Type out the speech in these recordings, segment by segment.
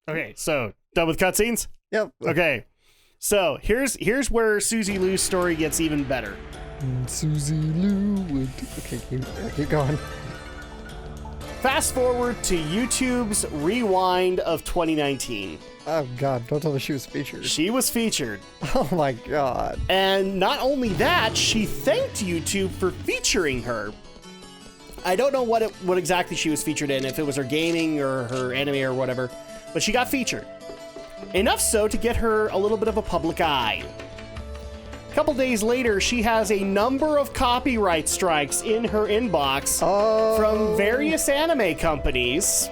Okay, so done with cutscenes? Yep. Okay, so here's where Susie Lou's story gets even better. Susie Lou. Okay, keep going. Fast forward to YouTube's Rewind of 2019. Oh God! Don't tell me she was featured. She was featured. Oh my God! And not only that, she thanked YouTube for featuring her. I don't know what exactly she was featured in, if it was her gaming or her anime or whatever, but she got featured. Enough so to get her a little bit of a public eye. A couple days later, she has a number of copyright strikes in her inbox from various anime companies.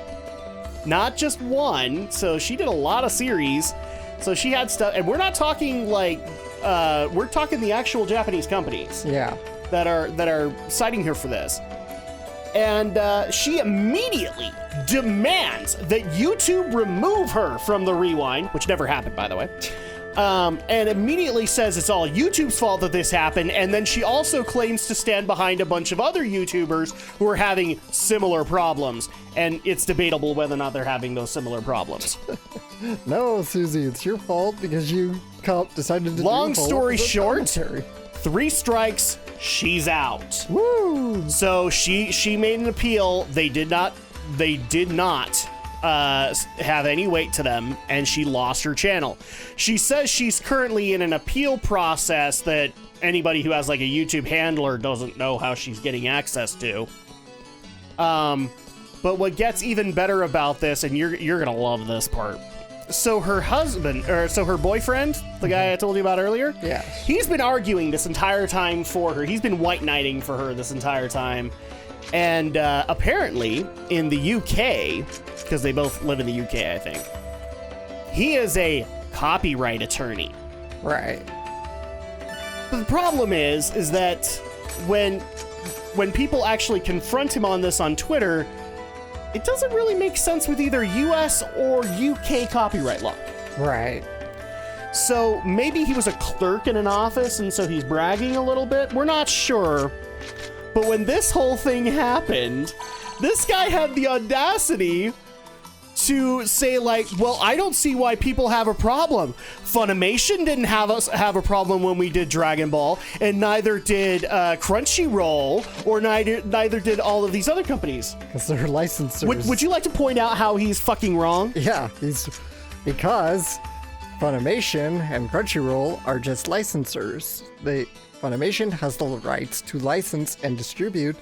Not just one, so she did a lot of series. So she had stuff, and we're not talking like, we're talking the actual Japanese companies. Yeah. That are citing her for this. And she immediately demands that YouTube remove her from the Rewind, which never happened, by the way. And immediately says it's all YouTube's fault that this happened, and then she also claims to stand behind a bunch of other YouTubers who are having similar problems, and it's debatable whether or not they're having those similar problems. No, Susie, it's your fault because you decided to Long do story short, commentary. 3 strikes, she's out. Woo! So she made an appeal. They did not have any weight to them, and she lost her channel. She says she's currently in an appeal process that anybody who has like a YouTube handler doesn't know how she's getting access to. But what gets even better about this, and you're gonna love this part. So her boyfriend, the guy I told you about earlier, yeah, he's been arguing this entire time for her. He's been white knighting for her this entire time. And apparently in the UK, because they both live in the UK, I think, he is a copyright attorney. Right. But the problem is that when people actually confront him on this on Twitter, it doesn't really make sense with either US or UK copyright law. Right. So maybe he was a clerk in an office and so he's bragging a little bit. We're not sure. But when this whole thing happened, this guy had the audacity to say, like, well, I don't see why people have a problem. Funimation didn't have a problem when we did Dragon Ball, and neither did Crunchyroll, or neither did all of these other companies. Because they're licensors. Would you like to point out how he's fucking wrong? Yeah, because Funimation and Crunchyroll are just licensors. Funimation has the rights to license and distribute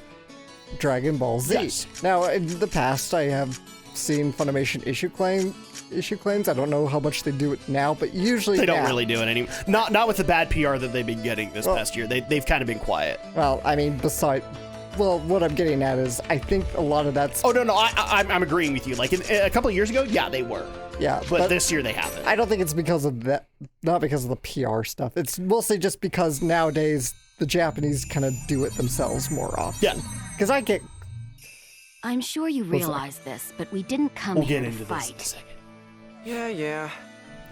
Dragon Ball Z. Yes. Now, in the past, I have seen Funimation issue claims. I don't know how much they do it now, but usually they don't really do it anymore. Not with the bad PR that they've been getting this past year. They've kind of been quiet. Well, I mean, what I'm getting at is I think a lot of that's... Oh, no, I'm agreeing with you. Like, a couple of years ago, yeah, they were. Yeah, but this year they haven't. I don't think it's because of that, not because of the PR stuff. It's mostly just because nowadays the Japanese kind of do it themselves more often. Yeah. Because I'm sure you realize this, but we didn't come here to fight. This in a second. Yeah.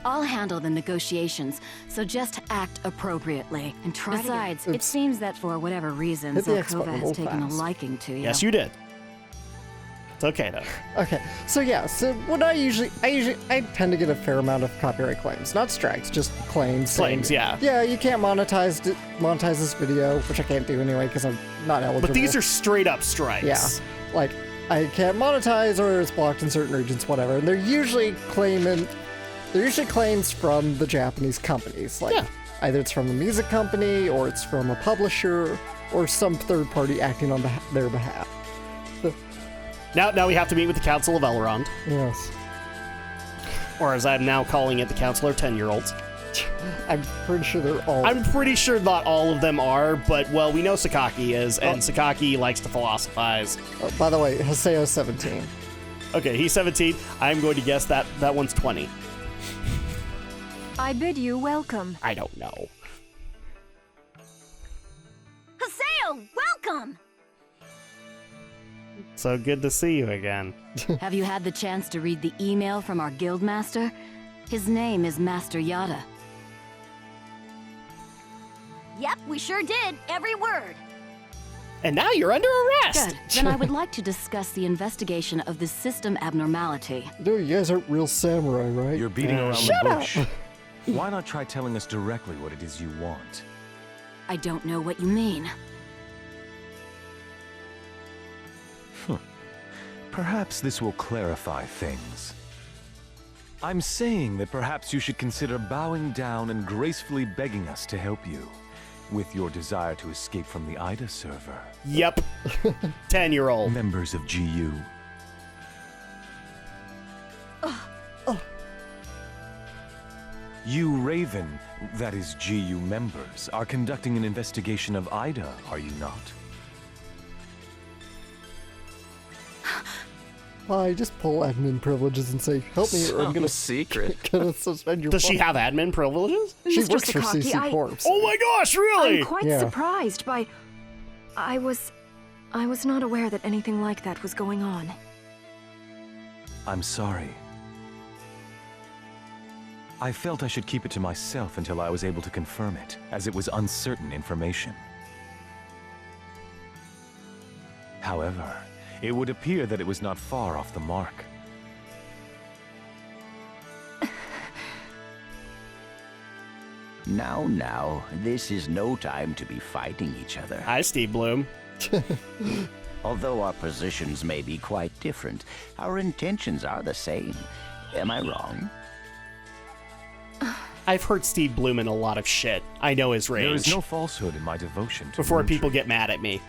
I'll handle the negotiations, so just act appropriately and try. Besides, it seems that for whatever reason, Zelkova has taken a liking to you. Yes, you did. It's okay though. Okay, so what I tend to get a fair amount of copyright claims, not strikes, just claims. Claims, yeah. Yeah, you can't monetize this video, which I can't do anyway because I'm not eligible. But these are straight up strikes. Yeah, like I can't monetize or it's blocked in certain regions, whatever. And they're usually claims from the Japanese companies, like either it's from a music company or it's from a publisher or some third party acting on their behalf. Now we have to meet with the Council of Elrond. Yes. Or as I'm now calling it, the Council of 10-year-olds. I'm pretty sure they're all... I'm pretty sure not all of them are, but, well, we know Sakaki is, and Sakaki likes to philosophize. By the way, Haseo's 17. Okay, he's 17. I'm going to guess that one's 20. I bid you welcome. I don't know. Haseo, welcome! So good to see you again. Have you had the chance to read the email from our guildmaster? His name is Master Yada. Yep, we sure did. Every word. And now you're under arrest. Good. Then I would like to discuss the investigation of this system abnormality. Dude, you guys aren't real samurai, right? You're beating around Shut the up. bush. Why not try telling us directly what it is you want? I don't know what you mean. Perhaps this will clarify things. I'm saying that perhaps you should consider bowing down and gracefully begging us to help you with your desire to escape from the Ida server. Yep. 10-year-old. Members of GU. You Raven, that is GU members, are conducting an investigation of Ida, are you not? I just pull admin privileges and say, help me, or I'm gonna secret. gonna suspend your Does she phone. have admin privileges? She Mr. works for Sakaki, CC Corps. Oh my gosh, really? I'm quite Yeah. surprised by... I was not aware that anything like that was going on. I'm sorry. I felt I should keep it to myself until I was able to confirm it, as it was uncertain information. However, it would appear that it was not far off the mark. Now, this is no time to be fighting each other. Hi, Steve Bloom. Although our positions may be quite different, our intentions are the same. Am I wrong? I've heard Steve Bloom in a lot of shit. I know his range. There is no falsehood in my devotion to Before people Moontree. get mad at me.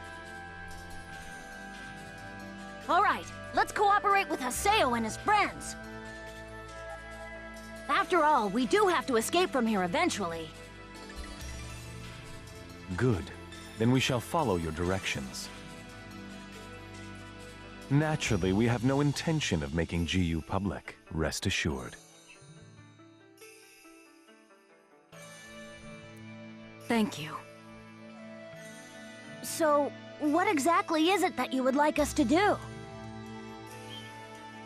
All right, let's cooperate with Haseo and his friends. After all, we do have to escape from here eventually. Good. Then we shall follow your directions. Naturally, we have no intention of making GU public, rest assured. Thank you. So, what exactly is it that you would like us to do?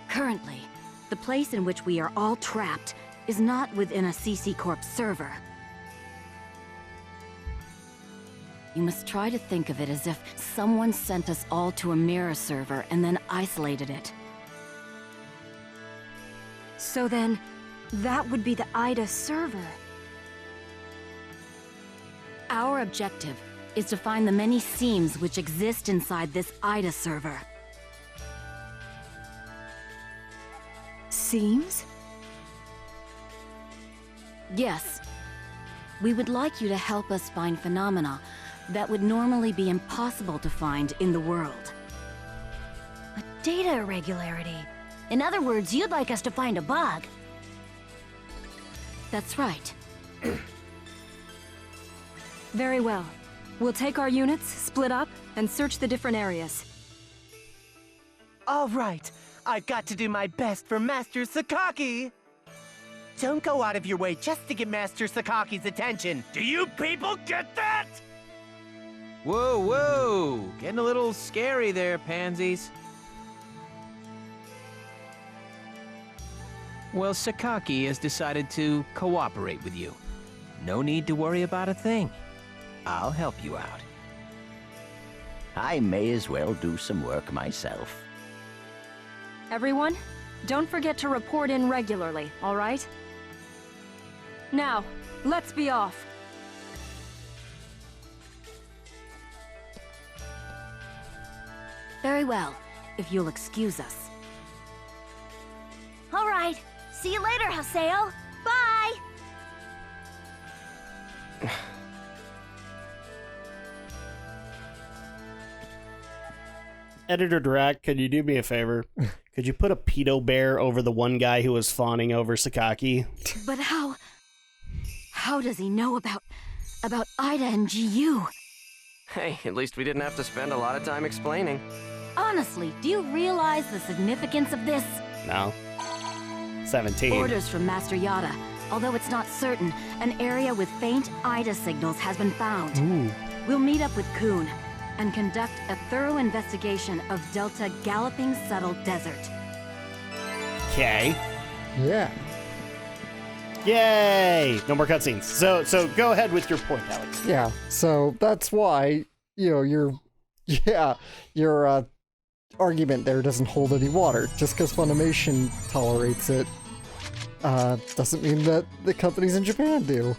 Currently, the place in which we are all trapped is not within a CC Corp server. You must try to think of it as if someone sent us all to a mirror server and then isolated it. So then, that would be the Ida server. Our objective is to find the many seams which exist inside this Ida server. Seems? Yes. We would like you to help us find phenomena that would normally be impossible to find in the world. A data irregularity. In other words, you'd like us to find a bug. That's right. Very well. We'll take our units, split up, and search the different areas. All right, I've got to do my best for Master Sakaki. Don't go out of your way just to get Master Sakaki's attention. Do you people get that? Whoa, whoa! Getting a little scary there, pansies. Well, Sakaki has decided to cooperate with you. No need to worry about a thing. I'll help you out. I may as well do some work myself. Everyone, don't forget to report in regularly, all right? Now, let's be off. Very well, if you'll excuse us. All right, see you later, Haseo. Bye! Editor Drak, could you do me a favor? Could you put a pedo bear over the one guy who was fawning over Sakaki? But how does he know about Ida and GU? Hey, at least we didn't have to spend a lot of time explaining. Honestly, do you realize the significance of this? No. 17. Orders from Master Yada. Although it's not certain, an area with faint Ida signals has been found. Ooh. We'll meet up with Kuhn and conduct a thorough investigation of Delta Galloping Subtle Desert. Okay. Yeah. Yay! No more cutscenes. So go ahead with your point, Alex. Yeah. So that's why, you're Yeah, your argument there doesn't hold any water. Just because Funimation tolerates it doesn't mean that the companies in Japan do.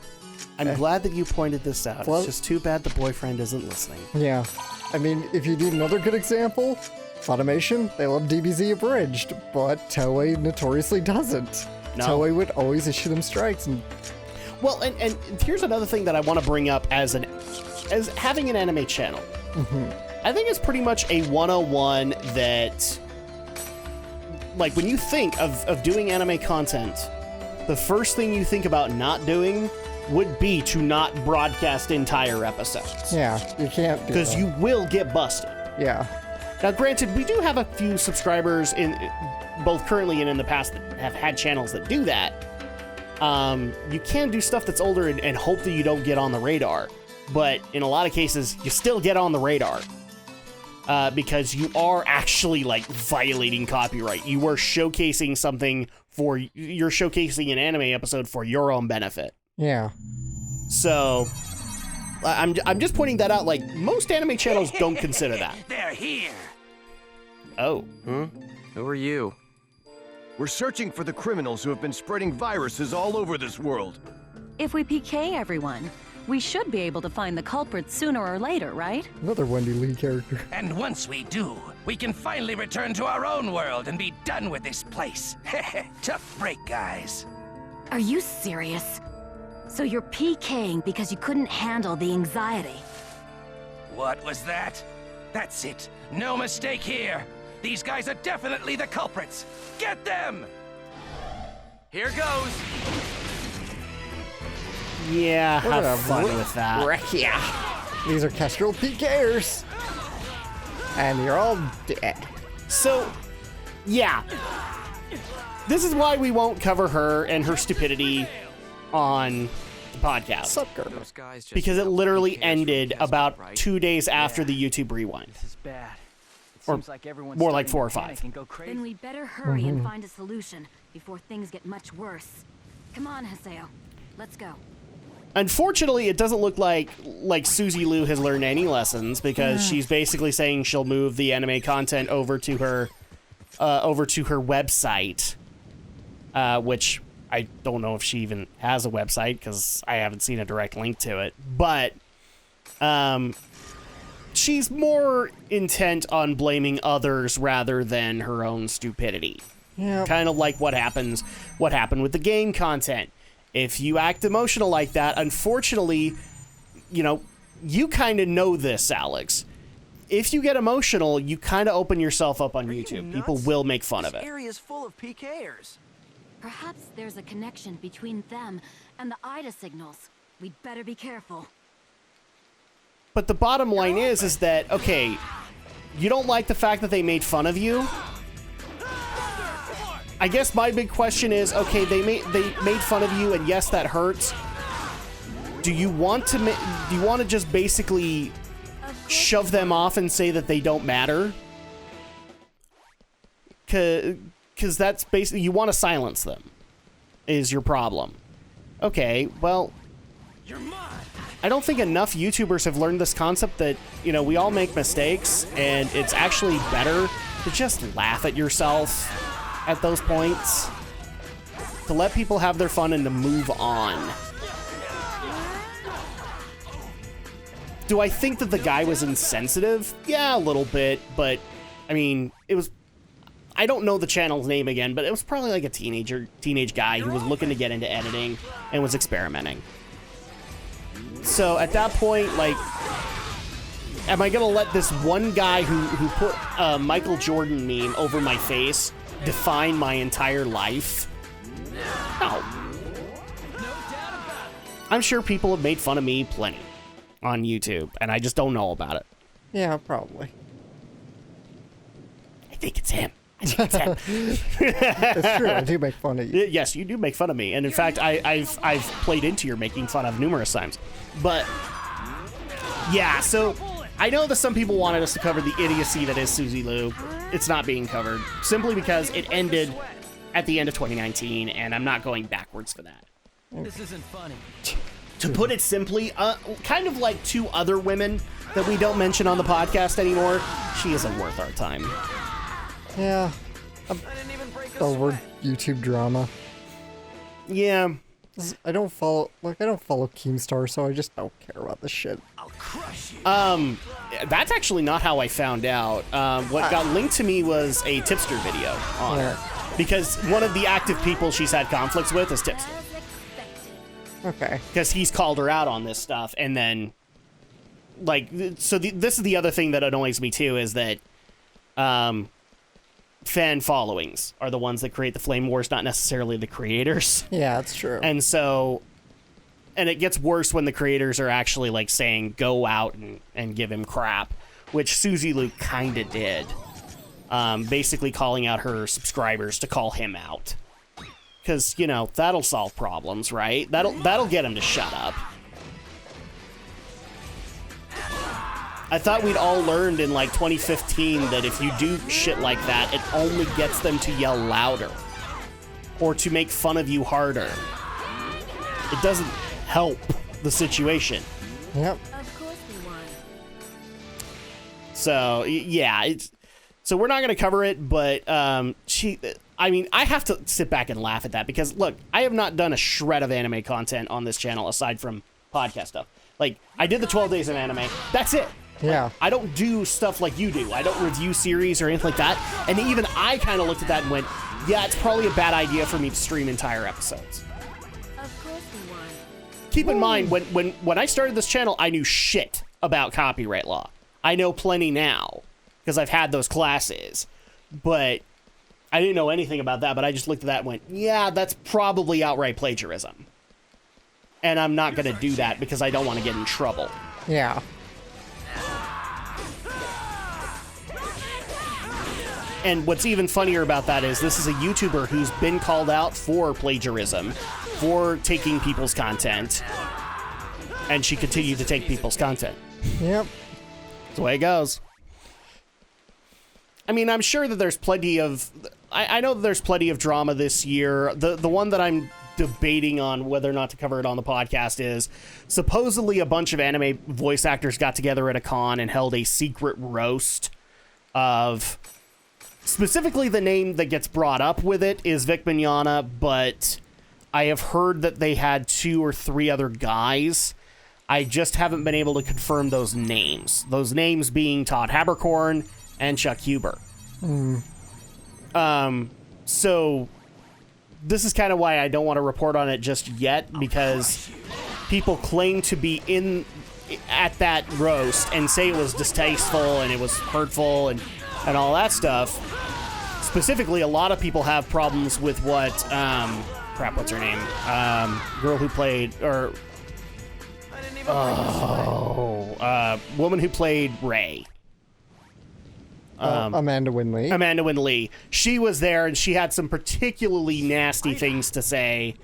I'm glad that you pointed this out. Well, it's just too bad the boyfriend isn't listening. Yeah. I mean, if you need another good example, Funimation, they love DBZ abridged, but Toei notoriously doesn't. No. Toei would always issue them strikes. Well, and here's another thing that I want to bring up as having an anime channel. I think it's pretty much a 101 that, like, when you think of doing anime content, the first thing you think about not doing would be to not broadcast entire episodes. Yeah, you can't do because you will get busted. Yeah. Now, granted, we do have a few subscribers in both currently and in the past that have had channels that do that. You can do stuff that's older and hope that you don't get on the radar. But in a lot of cases, you still get on the radar. Because you are actually, like, violating copyright. You are showcasing something you're showcasing an anime episode for your own benefit. Yeah. So, I'm just pointing that out, like, most anime channels don't consider that. They're here! Oh. Who are you? We're searching for the criminals who have been spreading viruses all over this world. If we PK everyone, we should be able to find the culprits sooner or later, right? Another Wendy Lee character. And once we do, we can finally return to our own world and be done with this place. Tough break, guys. Are you serious? So you're PKing because you couldn't handle the anxiety? What was that? That's it. No mistake here. These guys are definitely the culprits. Get them! Here goes! Yeah, have fun with that. These are Kestrel PKers. And you're all dead. So, yeah. This is why we won't cover her and her stupidity on the podcast. Sup, girl? Because it literally ended about 2 days after the YouTube rewind. This is bad. Or more like 4 or 5. Then we better hurry and find a solution before things get much worse. Come on, Haseo. Let's go. Unfortunately, it doesn't look like Suzy Liu has learned any lessons because she's basically saying she'll move the anime content over to her website, which I don't know if she even has a website because I haven't seen a direct link to it. But she's more intent on blaming others rather than her own stupidity. Yeah. Kind of like what happened with the game content. If you act emotional like that, unfortunately, you kind of know this, Alex. If you get emotional, you kind of open yourself up on YouTube. People will make fun of it. This area's full of PKers. Perhaps there's a connection between them and the IDA signals. We'd better be careful. But the bottom line is that, okay, you don't like the fact that they made fun of you? I guess my big question is, okay, they made fun of you, and yes, that hurts. Do you want to just basically shove them off and say that they don't matter? Because that's basically, you want to silence them, is your problem. Okay, well, I don't think enough YouTubers have learned this concept that, we all make mistakes, and it's actually better to just laugh at yourself at those points, to let people have their fun and to move on. Do I think that the guy was insensitive? Yeah, a little bit, but I mean, I don't know the channel's name again, but it was probably like a teenage guy who was looking to get into editing and was experimenting. So at that point, like, am I gonna let this one guy who put a Michael Jordan meme over my face define my entire life? No. I'm sure people have made fun of me plenty on YouTube, and I just don't know about it. Yeah, probably. I think it's him. It's true, I do make fun of you. Yes, you do make fun of me, and in fact, I've played into your making fun of numerous times. But yeah, so I know that some people wanted us to cover the idiocy that is Suzy Liu. It's not being covered simply because it ended at the end of 2019, and I'm not going backwards for that. This isn't funny. To put it simply, kind of like 2 other women that we don't mention on the podcast anymore, she isn't worth our time. Yeah. Over YouTube drama. Yeah. I don't follow Keemstar, so I just don't care about this shit. I'll crush you. That's actually not how I found out. What got linked to me was a Tipster video on her. Because one of the active people she's had conflicts with is Tipster. Okay. Because he's called her out on this stuff, and then, like, so this is the other thing that annoys me too, is that, fan followings are the ones that create the flame wars, not necessarily the creators. Yeah, that's true. And so, and it gets worse when the creators are actually like saying, go out and give him crap, which Suzy Luke kind of did. Basically calling out her subscribers to call him out. Because, you know, that'll solve problems, right? That'll get him to shut up. I thought we'd all learned in, like, 2015 that if you do shit like that, it only gets them to yell louder. Or to make fun of you harder. It doesn't help the situation. Yep. Of course we won. So, yeah, so we're not going to cover it, but I mean, I have to sit back and laugh at that because, look, I have not done a shred of anime content on this channel aside from podcast stuff. Like, I did the 12 Days of Anime. That's it. Yeah. Like, I don't do stuff like you do. I don't review series or anything like that. And even I kind of looked at that and went, yeah, it's probably a bad idea for me to stream entire episodes. Of course we won. Keep in mind, when I started this channel, I knew shit about copyright law. I know plenty now because I've had those classes. But I didn't know anything about that, but I just looked at that and went, yeah, that's probably outright plagiarism. And I'm not going to do that because I don't want to get in trouble. Yeah. And what's even funnier about that is this is a YouTuber who's been called out for plagiarism, for taking people's content, and she continued to take people's content. Yep. That's the way it goes. I mean, I'm sure that there's plenty of... I know that there's plenty of drama this year. The one that I'm debating on whether or not to cover it on the podcast is supposedly a bunch of anime voice actors got together at a con and held a secret roast of... Specifically, the name that gets brought up with it is Vic Mignogna, but I have heard that they had 2 or 3 other guys. I just haven't been able to confirm those names. Those names being Todd Haberkorn and Chuck Huber. So this is kind of why I don't want to report on it just yet, because people claim to be at that roast and say it was distasteful and it was hurtful and all that stuff. Specifically, a lot of people have problems with what, what's her name? Girl who played, woman who played Rey. Amanda Winley. Amanda Winley. She was there, and she had some particularly nasty things to say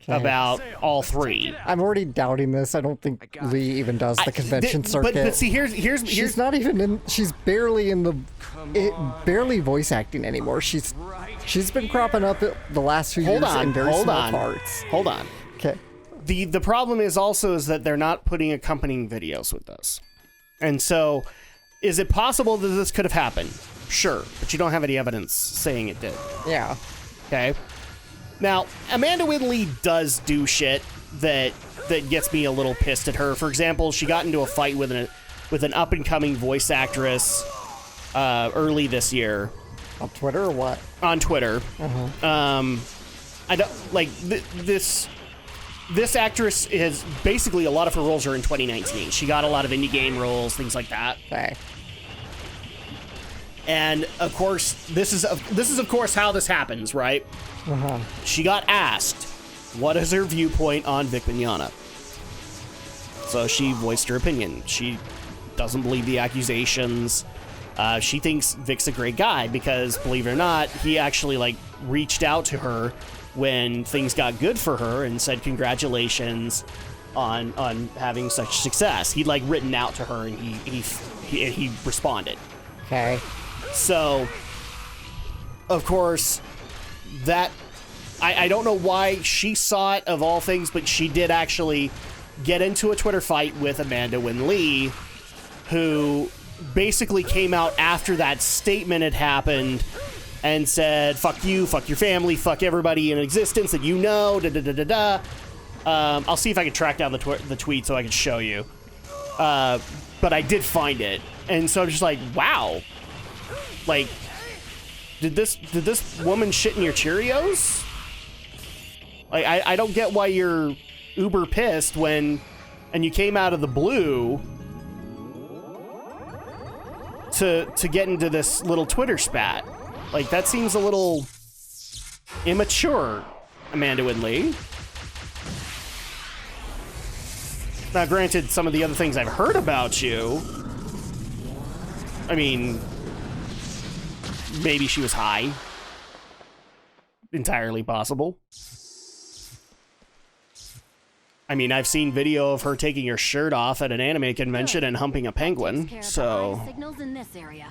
about all 3. I'm already doubting this. I don't think Lee even does the convention circuit. But see, here's she's not even in. She's barely in barely voice acting anymore. She's been cropping up the last few years in very small parts. Hold on. Okay. The problem is that they're not putting accompanying videos with this, and so is it possible that this could have happened? Sure, but you don't have any evidence saying it did. Yeah. Okay. Now, Amanda Winley does do shit that gets me a little pissed at her. For example, she got into a fight with an up-and-coming voice actress early this year. On Twitter or what? On Twitter. I don't like this actress is basically a lot of her roles are in 2019. She got a lot of indie game roles, things like that. Okay. And of course, this is of course how this happens, right? She got asked, what is her viewpoint on Vic Mignogna? So she voiced her opinion. She doesn't believe the accusations. She thinks Vic's a great guy because, believe it or not, he actually reached out to her when things got good for her and said congratulations on having such success. He'd written out to her and he responded. Okay. So, of course, that I don't know why she saw it of all things, but she did actually get into a Twitter fight with Amanda Wynn Lee, who basically came out after that statement had happened and said, fuck you, fuck your family, fuck everybody in existence that you know, da-da-da-da-da. I'll see if I can track down the tweet so I can show you. But I did find it. And so I'm just like, wow. Like, did this woman shit in your Cheerios? Like, I don't get why you're uber pissed and you came out of the blue to get into this little Twitter spat. Like, that seems a little immature, Amanda Wynn Lee. Now, granted, some of the other things I've heard about you, I mean, maybe she was high. Entirely possible. I mean, I've seen video of her taking her shirt off at an anime convention and humping a penguin, so... Signals in this area.